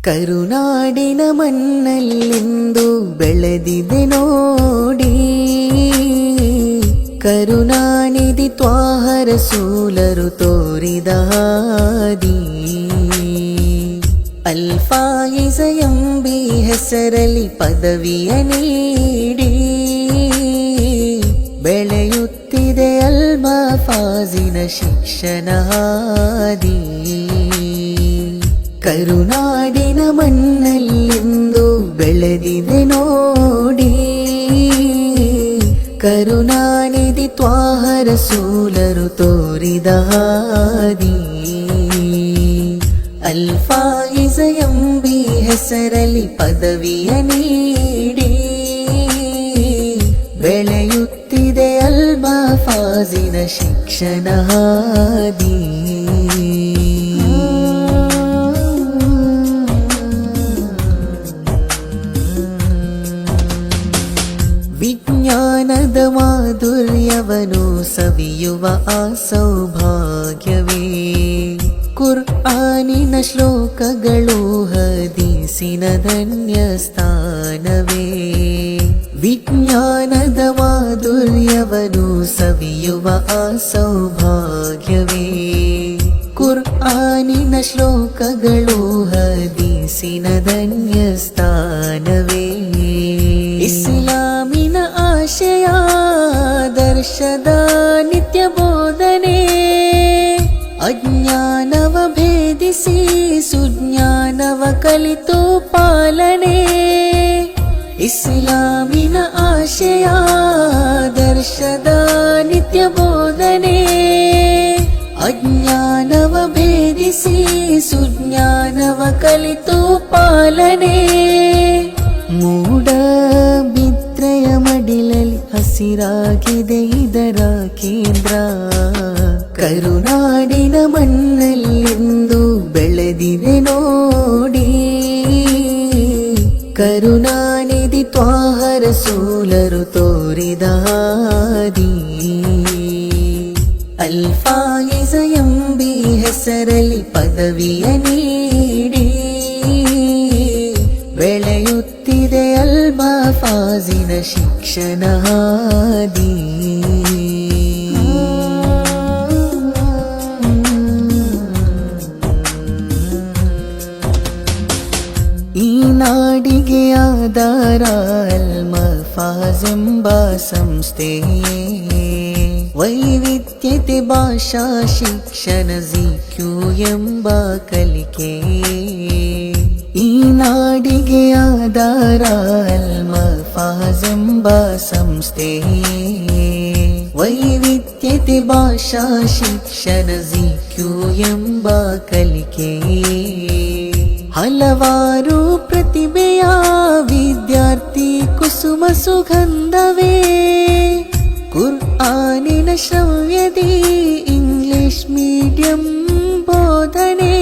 ಕರುನಾಡಿನ ಮಣ್ಣಲ್ಲಿಂದು ಬೆಳೆದಿದೆ ನೋಡಿ, ಕರುಣಾನಿಧಿ ತ್ವಾಹ ರಸೂಲರು ತೋರಿದ ಹಾದಿ. ಅಲ್ಫಾಯಿಜ ಎಂಬಿ ಹೆಸರಲ್ಲಿ ಪದವಿಯ ನೀಡಿ ಬೆಳೆಯುತ್ತಿದೆ ಅಲ್ಮಫಾಜಿನ ಶಿಕ್ಷಣ ಹಾದಿ. ಕರುನಾಡಿನ ಮಣ್ಣಲ್ಲಿಂದು ಬೆಳೆದಿದೆ ನೋಡಿ, ಕರುಣಾನಿಧಿ ತ್ವಾಹ ರಸೂಲರು ತೋರಿದ ಹಾದಿ. ಅಲ್ಫಾಯಿಜ ಎಂಬಿ ಹೆಸರಲ್ಲಿ ಪದವಿಯ ನೀಡಿ ಬೆಳೆಯುತ್ತಿದೆ ಅಲ್ಮಫಾಜಿನ ಶಿಕ್ಷಣ ಹಾದಿ. ವಿಜ್ಞಾನದ ಮಾಧುರ್ಯವನ್ನು ಸವಿಯುವ ಆ ಸೌಭಾಗ್ಯವೇ, ಕುರ್ಆನಿನ ಶ್ಲೋಕಗಳು ಹದೀಸಿನ ಧನ್ಯ ಸ್ಥಾನವೇ. ವಿಜ್ಞಾನದ ಮಾಧುರ್ಯವನ್ನು ಸವಿಯುವ ಆ ಸೌಭಾಗ್ಯವೇ, ಕುರ್ಆನಿನ ಶ್ಲೋಕಗಳು ಹದೀಸಿನ ಧನ್ಯ ಸ್ಥಾನವೇ. ಇಸ್ಲಾಮಿನ ಆಶಯ ದರ್ಶದ ನಿತ್ಯ ಬೋಧನೆ, ಅಜ್ಞಾನವ ಭೇದಿಸಿ ಸುಜ್ಞಾನವ ಕಲಿತು ಪಾಲನೆ. ಇಸ್ಲಾಮಿನ ಆಶಯ ದರ್ಶದ ನಿತ್ಯ ಬೋಧನೆ, ಅಜ್ಞಾನವ ಭೇದಿಸಿ ಸುಜ್ಞಾನವ ಕಲಿತು ಪಾಲನೆ. ಮೂಢ ಬಿದ್ರೆಯ ಮಡಿಲಲ್ಲಿ ಹಸಿರಾಗಿದೆ ಇದರ ಕೇಂದ್ರ, ಕರುನಾಡಿನ ಮಣ್ಣಲ್ಲಿಂದು ಬೆಳೆದಿದೆ ನೋಡಿ, ಕರುಣಾನಿಧಿ ತ್ವಾಹ ರಸೂಲರು ತೋರಿದ ಹಾದಿ. ಅಲ್ಫಾಯಿಜ ಎಂಬಿ ಹೆಸರಲ್ಲಿ ಪದವಿಯ ನೀಡಿ ಬೆಳೆಯುತ್ತಿದೆ ಅಲ್ಮಫಾಜಿನ ಶಿಕ್ಷಣ ಹಾದಿ. ಈ ನಾಡಿಗೆ ಆಧಾರ ಅಲ್ಮಫಾಜ್ ಎಂಬ ಸಂಸ್ಥೆ, ವೈವಿಧ್ಯತೆ ಭಾಷಾ ಶಿಕ್ಷಣ ಜಿಕ್ಯೂ ಎಂಬ ಕಲಿಕೆ. ಈ ನಾಡಿಗೆ ಆಧಾರ ಅಲ್ಮಫಾಜ್ ಎಂಬ ಸಂಸ್ಥೆ, ವೈವಿಧ್ಯತೆ ಭಾಷಾ ಶಿಕ್ಷಣ ಜಿಕ್ಯೂ ಎಂಬ ಕಲಿಕೆ. ಹಲವಾರು ಪ್ರತಿಭೆಯ ವಿದ್ಯಾರ್ಥಿ ಕುಸುಮ ಸುಗಂಧವೇ, ಕುರ್ಆನಿನ ಶ್ರವ್ಯದಿ ಇಂಗ್ಲಿಷ್ ಮೀಡಿಯಂ ಬೋಧನೆ.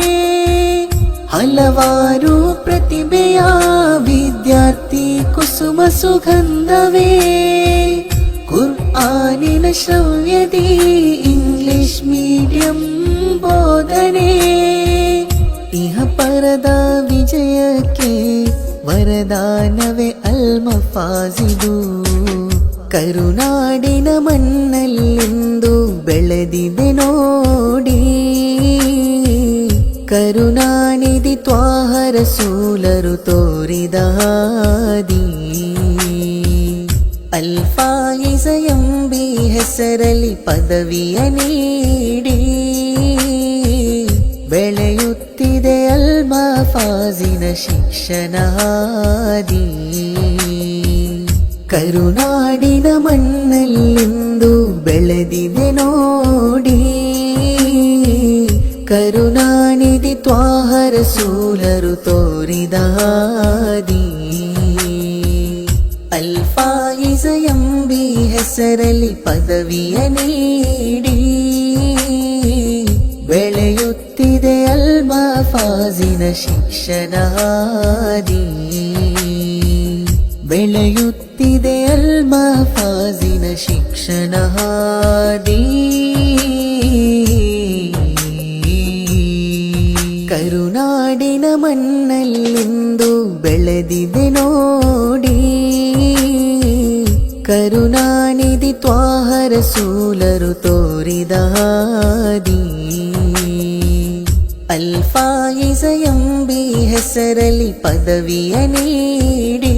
ಹಲವಾರು ಪ್ರತಿಭೆಯ ವಿದ್ಯಾರ್ಥಿ ಕುಸುಮ ಸುಗಂಧವೇ, ಕುರ್ಆನಿನ ಶ್ರವ್ಯದಿ ಇಂಗ್ಲಿಷ್ ಮೀಡಿಯಂ ಬೋಧನೆ. ಇಹ ಪರದ ವಿಜಯಕ್ಕೆ ವರದಾನವೇ ಅಲ್ಮಫಾಜಿದು, ಕರುನಾಡಿನ ಮಣ್ಣಲ್ಲಿಂದು ಬೆಳೆದಿದೆ ನೋಡಿ, ಕರುಣಾನಿಧಿ ತ್ವಾಹ ರಸೂಲರು ತೋರಿದ ಹಾದಿ. ಅಲ್ಫಾಯಿಜ ಎಂಬಿ ಹೆಸರಲ್ಲಿ ಪದವಿಯ ನೀಡಿ ಬೆಳೆಯುತ್ತಿದೆ ಅಲ್ಮಫಾಜಿನ ಶಿಕ್ಷಣ ಹಾದಿ. ಕರುನಾಡಿನ ಮಣ್ಣಲ್ಲಿಂದು ಬೆಳೆದಿದೆ ನೋಡಿ, ಕರುಣಾನಿಧಿ ತ್ವಾಹ ರಸೂಲರು ತೋರಿದ ಹಾದಿ. ಅಲ್ಫಾಯಿಜ ಎಂಬಿ ಹೆಸರಲ್ಲಿ ಪದವಿಯ ನೀಡಿ ಬೆಳೆಯುತ್ತಿದೆ ಅಲ್ಮಫಾಜಿನ ಶಿಕ್ಷಣ ಹಾದಿ. ಬೆಳೆಯುತ್ತಿದೆ ಅಲ್ಮಫಾಜಿನ ಶಿಕ್ಷಣ ಹಾದಿ. ಕರುನಾಡಿನ ಮಣ್ಣಲ್ಲಿ ಬೆಳೆದಿದೆ ನೋಡಿ. ಕರುಣಾನಿಧಿ ತ್ವಾಹ ರಸೂಲರು ತೋರಿದ ಹಾದಿ. ಅಲ್ ಫಾಯಿಜ ಎಂಬಿ ಹೆಸರಲ್ಲಿ ಪದವಿಯ ನೀಡಿ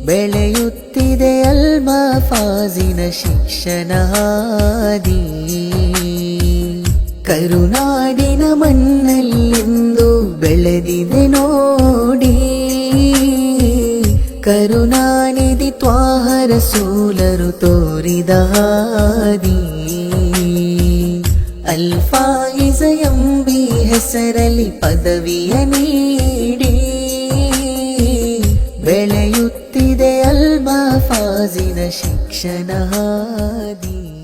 ಬೆಳೆಯುತ್ತಿದೆ ಅಲ್ ಮಫಾಜಿನ ಶಿಕ್ಷಣ ಹಾದಿ. ಕರುನಾಡಿನ ಮಣ್ಣಲ್ಲಿಂದು ಬೆಳೆದಿದೆ ನೋಡಿ. ಕರುಣಾನಿಧಿ ತ್ವಾಹ ರಸೂಲರು ತೋರಿದ ಹಾದಿ. ಅಲ್ ಫಾಯಿಜ ಎಂಬಿ ಹೆಸರಲ್ಲಿ ಪದವಿಯ ನೀಡಿ ಬೆಳೆಯುತ್ತಿದೆ ಅಲ್ ಮಫಾಜಿನ ಶಿಕ್ಷಣ ಹಾದಿ.